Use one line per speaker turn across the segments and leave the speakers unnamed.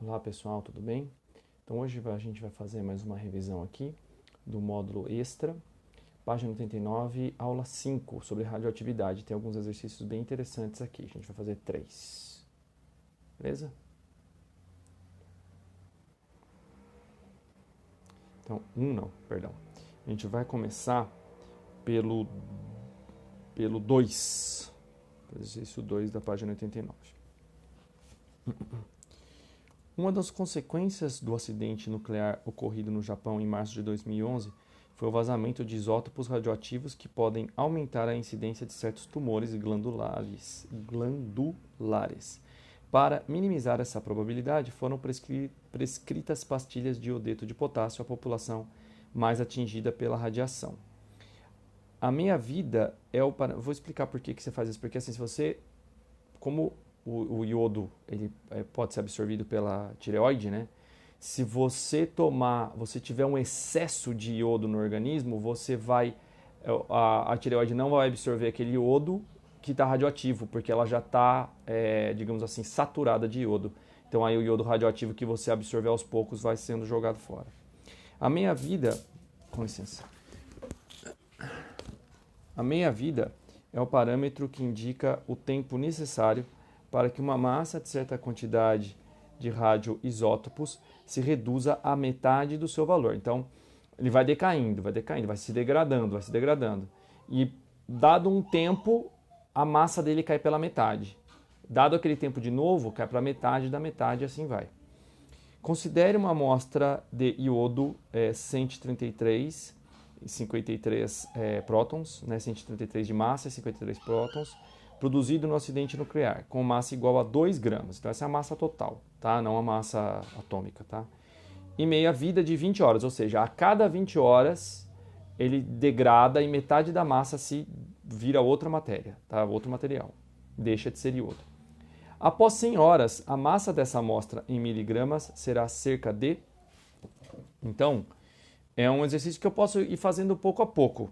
Olá pessoal, tudo bem? Então hoje a gente vai fazer mais uma revisão aqui do módulo extra, página 89, aula 5, sobre radioatividade. Tem alguns exercícios bem interessantes aqui, a gente vai fazer 3, beleza? Então, não, perdão. A gente vai começar pelo 2, exercício 2 da página 89. Uma das consequências do acidente nuclear ocorrido no Japão em março de 2011 foi o vazamento de isótopos radioativos que podem aumentar a incidência de certos tumores glandulares. Para minimizar essa probabilidade, foram prescritas pastilhas de iodeto de potássio à população mais atingida pela radiação. A meia-vida é o... Vou explicar por que você faz isso. Porque assim, se você... Como o iodo ele pode ser absorvido pela tireoide, né? Se você tiver um excesso de iodo no organismo, a tireoide não vai absorver aquele iodo que está radioativo, porque ela já está, digamos assim, saturada de iodo. Então aí o iodo radioativo que você absorver aos poucos vai sendo jogado fora. A meia-vida, com licença. A meia-vida é o parâmetro que indica o tempo necessário para que uma massa de certa quantidade de radioisótopos se reduza à metade do seu valor. Então, ele vai decaindo, vai se degradando. E, dado um tempo, a massa dele cai pela metade. Dado aquele tempo de novo, cai para metade da metade e assim vai. Considere uma amostra de iodo 133,53 prótons, né, 133 de massa e 53 prótons, produzido no acidente nuclear, com massa igual a 2 gramas. Então essa é a massa total, tá? Não a massa atômica, tá? E meia-vida de 20 horas, ou seja, a cada 20 horas ele degrada e metade da massa se vira outra matéria, tá? Outro material. Deixa de ser iodo. Após 100 horas, a massa dessa amostra em miligramas será cerca de... Então, é um exercício que eu posso ir fazendo pouco a pouco,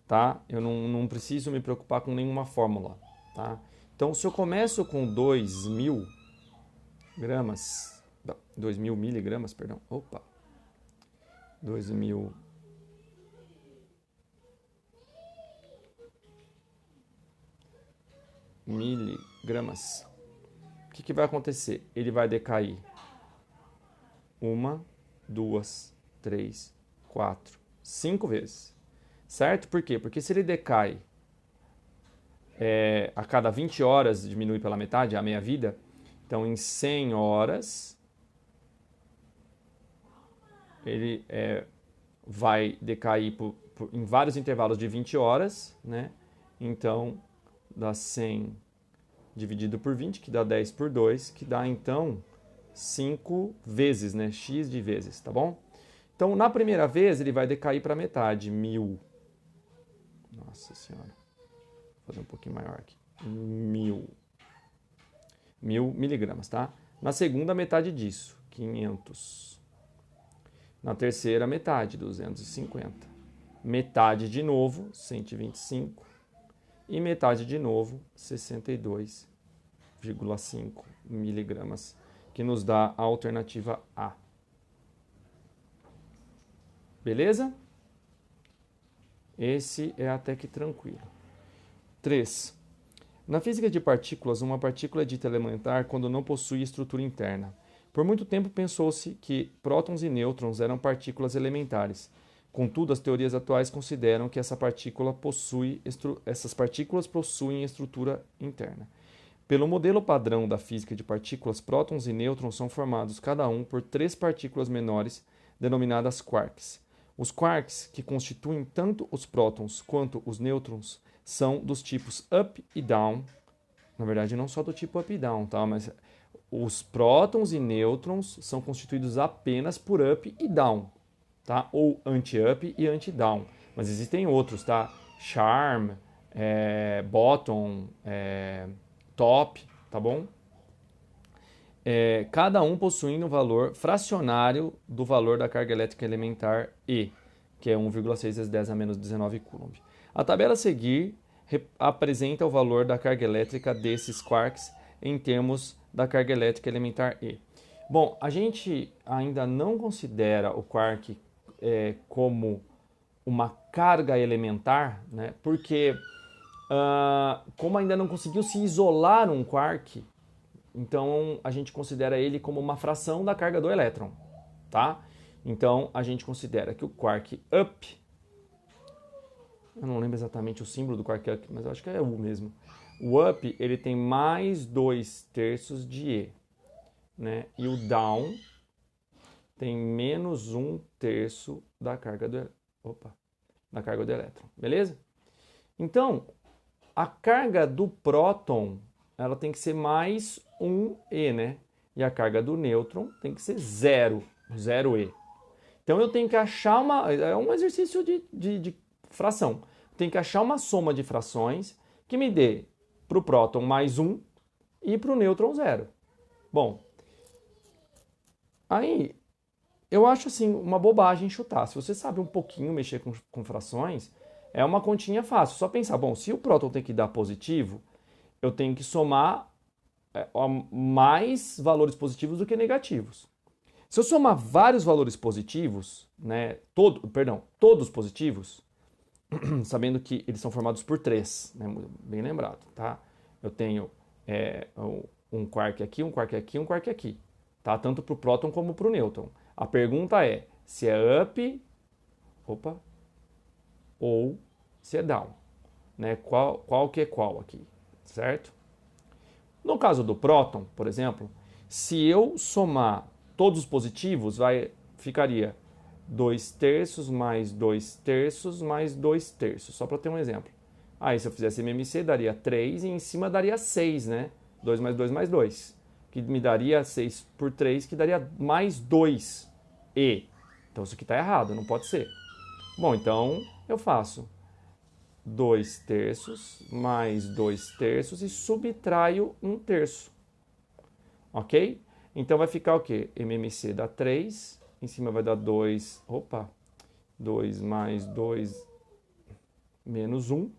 tá? Eu não preciso me preocupar com nenhuma fórmula, tá? Então, se eu começo com 2.000 gramas, 2.000 miligramas, perdão, 2.000 miligramas, o que vai acontecer? Ele vai decair 1, 2, 3, 4, 5 vezes, certo? Por quê? Porque se ele decai a cada 20 horas, diminui pela metade, a meia-vida, então em 100 horas ele vai decair em vários intervalos de 20 horas, né? Então dá 100 dividido por 20, que dá 10 por 2, que dá então 5 vezes, né? X de vezes, tá bom? Então, na primeira vez, ele vai decair para metade, 1.000. Nossa Senhora. Vou fazer um pouquinho maior aqui. 1.000 miligramas, tá? Na segunda, metade disso, 500. Na terceira, metade, 250. Metade de novo, 125. E metade de novo, 62,5 miligramas, que nos dá a alternativa A. Beleza? Esse é até que tranquilo. 3. Na física de partículas, uma partícula é dita elementar quando não possui estrutura interna. Por muito tempo pensou-se que prótons e nêutrons eram partículas elementares. Contudo, as teorias atuais consideram que essas partículas possuem estrutura interna. Pelo modelo padrão da física de partículas, prótons e nêutrons são formados cada um por 3 partículas menores, denominadas quarks. Os quarks, que constituem tanto os prótons quanto os nêutrons, são dos tipos up e down. Na verdade, não só do tipo up e down, tá? Mas os prótons e nêutrons são constituídos apenas por up e down, tá? Ou anti-up e anti-down. Mas existem outros, tá? Charm, bottom, top, tá bom? Cada um possuindo um valor fracionário do valor da carga elétrica elementar E, que é 1,6 vezes 10 a menos 19 Coulomb. A tabela a seguir apresenta o valor da carga elétrica desses quarks em termos da carga elétrica elementar E. Bom, a gente ainda não considera o quark como uma carga elementar, né? Porque como ainda não conseguiu se isolar um quark, então a gente considera ele como uma fração da carga do elétron, tá? Então a gente considera que o quark up, eu não lembro exatamente o símbolo do quark up, mas eu acho que é U mesmo. O up ele tem mais 2/3 de E, né? E o down tem menos 1/3 da carga da carga do elétron, beleza? Então a carga do próton ela tem que ser mais 1E, né? E a carga do nêutron tem que ser 0E. Então eu tenho que achar é um exercício de fração. Eu tenho que achar uma soma de frações que me dê para o próton mais 1 e para o nêutron 0. Bom, aí eu acho assim uma bobagem chutar. Se você sabe um pouquinho mexer com frações, é uma continha fácil. Só pensar, bom, se o próton tem que dar positivo, eu tenho que somar mais valores positivos do que negativos. Se eu somar vários valores positivos, né, todos positivos, sabendo que eles são formados por 3, né, bem lembrado, tá? Eu tenho um quark aqui, um quark aqui, um quark aqui, tá? Tanto para o próton como para o nêutron. A pergunta é se é up, ou se é down, né? Qual que é qual aqui, certo? No caso do próton, por exemplo, se eu somar todos os positivos, ficaria 2/3 mais 2/3 mais 2/3, só para ter um exemplo. Aí se eu fizesse MMC, daria 3 e em cima daria 6, né? 2 mais 2 mais 2, que me daria 6 por 3, que daria mais 2E. Então isso aqui está errado, não pode ser. Bom, então eu faço 2/3 mais 2/3 e subtraio 1/3. Ok? Então vai ficar o quê? MMC dá 3, em cima vai dar 2, 2 mais 2 menos 1.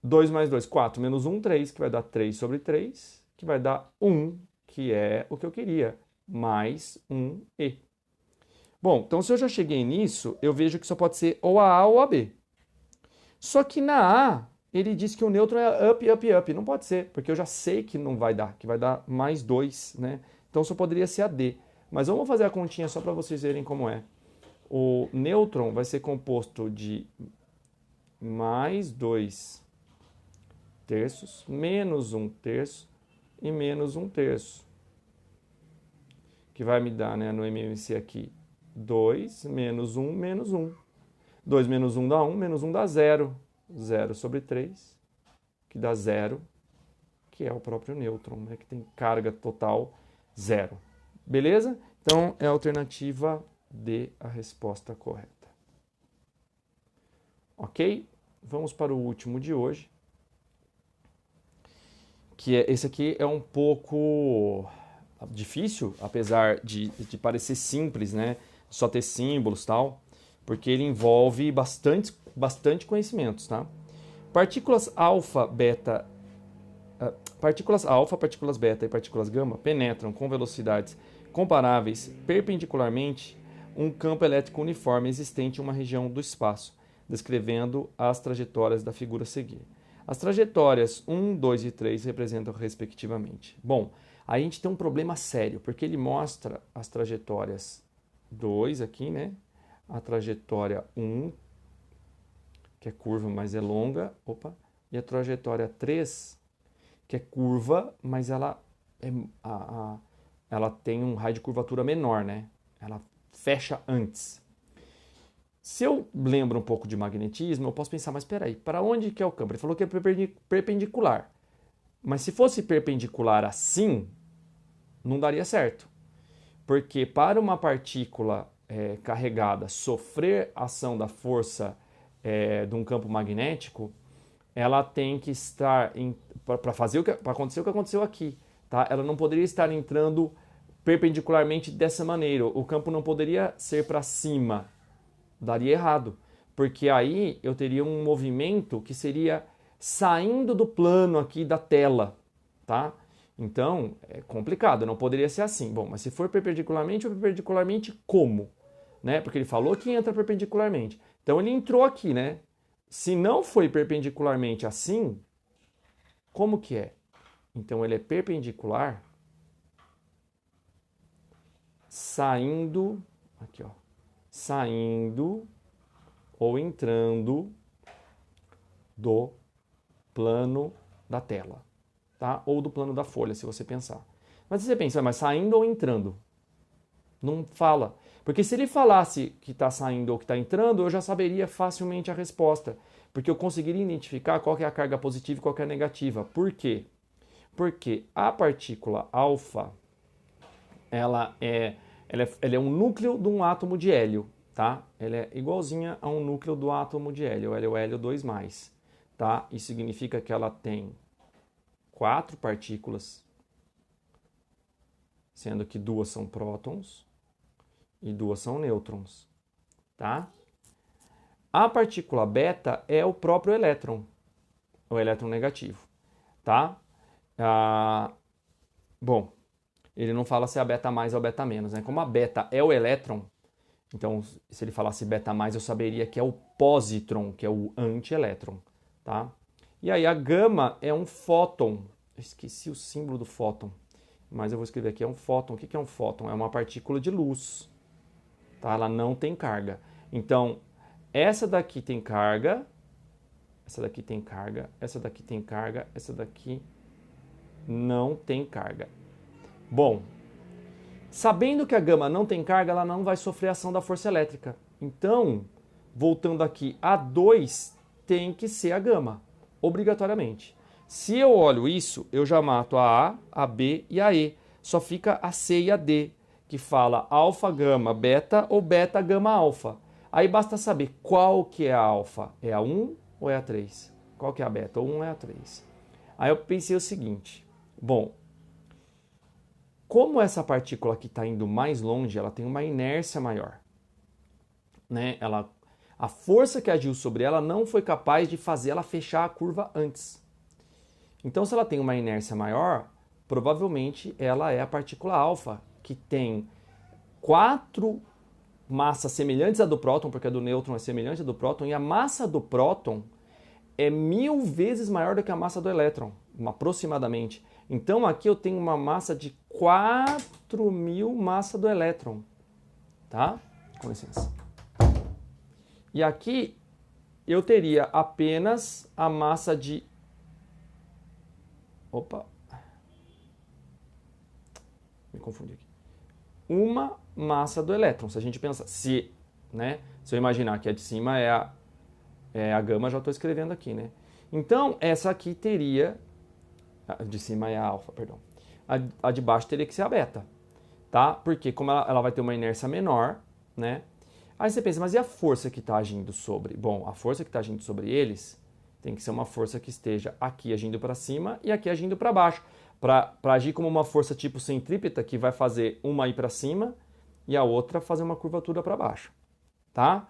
2 mais 2, 4, menos 1, 3, que vai dar 3 sobre 3, que vai dar 1, que é o que eu queria, mais 1E. Bom, então se eu já cheguei nisso, eu vejo que só pode ser ou a A ou a B. Só que na A, ele diz que o nêutron é up, up, up. Não pode ser, porque eu já sei que não vai dar, que vai dar mais 2, né? Então só poderia ser a D. Mas vamos fazer a continha só para vocês verem como é. O nêutron vai ser composto de mais 2/3, menos 1/3 e menos 1/3. Que vai me dar, né, no MMC aqui, 2 menos 1 menos 1. 2 menos 1 dá 1, menos 1 dá 0. 0 sobre 3, que dá 0, que é o próprio nêutron, né, que tem carga total 0. Beleza? Então é a alternativa D a resposta correta. Ok? Vamos para o último de hoje, que esse aqui é um pouco difícil, apesar de parecer simples, né? Só ter símbolos e tal, porque ele envolve bastante conhecimentos, tá? Partículas alfa, beta, partículas beta e partículas gama penetram com velocidades comparáveis perpendicularmente um campo elétrico uniforme existente em uma região do espaço, descrevendo as trajetórias da figura a seguir. As trajetórias 1, 2 e 3 representam respectivamente. Bom, aí a gente tem um problema sério, porque ele mostra as trajetórias 2 aqui, né? A trajetória 1, que é curva, mas é longa, e a trajetória 3, que é curva, mas ela tem um raio de curvatura menor, né? Ela fecha antes. Se eu lembro um pouco de magnetismo, eu posso pensar, mas espera aí, para onde que é o campo? Ele falou que é perpendicular. Mas se fosse perpendicular assim, não daria certo. Porque para uma partícula carregada sofrer ação da força de um campo magnético, ela tem que estar para acontecer o que aconteceu aqui, tá? Ela não poderia estar entrando perpendicularmente dessa maneira. O campo não poderia ser para cima, daria errado, porque aí eu teria um movimento que seria saindo do plano aqui da tela, tá? Então, é complicado, não poderia ser assim. Bom, mas se for perpendicularmente ou perpendicularmente, como? Né? Porque ele falou que entra perpendicularmente. Então, ele entrou aqui, né? Se não foi perpendicularmente assim, como que é? Então, ele é perpendicular saindo, aqui ó, saindo ou entrando do plano da tela, tá? Ou do plano da folha, se você pensar. Mas você pensa, mas saindo ou entrando? Não fala. Porque se ele falasse que está saindo ou que está entrando, eu já saberia facilmente a resposta. Porque eu conseguiria identificar qual que é a carga positiva e qual que é a negativa. Por quê? Porque a partícula alfa, ela é um núcleo de um átomo de hélio, tá? Ela é igualzinha a um núcleo do átomo de hélio, o hélio 2+, tá? Isso significa que ela tem 4 partículas, sendo que 2 são prótons e 2 são nêutrons, tá? A partícula beta é o próprio elétron, o elétron negativo, tá? Bom, ele não fala se é a beta mais ou a beta menos, né? Como a beta é o elétron, então se ele falasse beta mais, eu saberia que é o positron, que é o antielétron, tá? E aí a gama é um fóton. Eu esqueci o símbolo do fóton, mas eu vou escrever aqui, é um fóton. O que é um fóton? É uma partícula de luz, tá? Ela não tem carga. Então, essa daqui tem carga, essa daqui tem carga, essa daqui tem carga, essa daqui não tem carga. Bom, sabendo que a gama não tem carga, ela não vai sofrer ação da força elétrica. Então, voltando aqui, A2 tem que ser a gama, obrigatoriamente. Se eu olho isso, eu já mato a B e a E. Só fica a C e a D, que fala alfa, gama, beta ou beta, gama, alfa. Aí basta saber qual que é a alfa. É a 1 ou é a 3? Qual que é a beta? 1 ou é a 3? Aí eu pensei o seguinte, bom, como essa partícula que está indo mais longe, ela tem uma inércia maior, né? A força que agiu sobre ela não foi capaz de fazer ela fechar a curva antes. Então, se ela tem uma inércia maior, provavelmente ela é a partícula alfa, que tem 4 massas semelhantes à do próton, porque a do nêutron é semelhante à do próton, e a massa do próton é 1000 vezes maior do que a massa do elétron, aproximadamente. Então, aqui eu tenho uma massa de 4000 massa do elétron, tá? Com licença. E aqui eu teria apenas a massa de... Opa! Me confundi aqui. Uma massa do elétron. Se a gente pensar... Se eu imaginar que a de cima é a gama, já estou escrevendo aqui, né? Então, essa aqui teria... A de cima é a alfa, perdão. A de baixo teria que ser a beta, tá? Porque como ela vai ter uma inércia menor, né? Aí você pensa, mas e a força que está agindo sobre? Bom, a força que está agindo sobre eles tem que ser uma força que esteja aqui agindo para cima e aqui agindo para baixo. Para agir como uma força tipo centrípeta, que vai fazer uma ir para cima e a outra fazer uma curvatura para baixo, tá?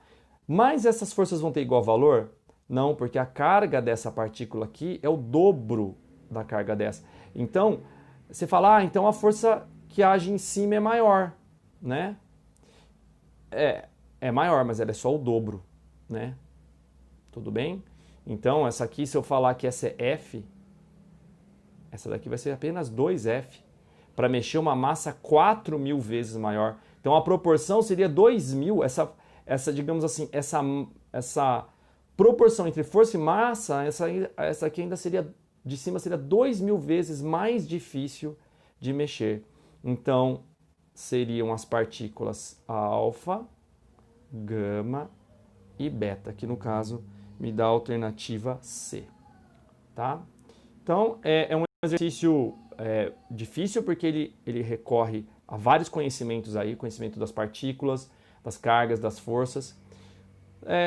Mas essas forças vão ter igual valor? Não, porque a carga dessa partícula aqui é o dobro da carga dessa. Então, você fala, então a força que age em cima é maior, né? É maior, mas ela é só o dobro, né? Tudo bem? Então, essa aqui, se eu falar que essa é F, essa daqui vai ser apenas 2F, para mexer uma massa 4000 vezes maior. Então, a proporção seria 2000, digamos assim, essa proporção entre força e massa, essa aqui ainda seria, de cima seria 2000 vezes mais difícil de mexer. Então, seriam as partículas alfa, gama e beta, que no caso me dá a alternativa C, tá? Então, é um exercício difícil porque ele recorre a vários conhecimentos aí, conhecimento das partículas, das cargas, das forças,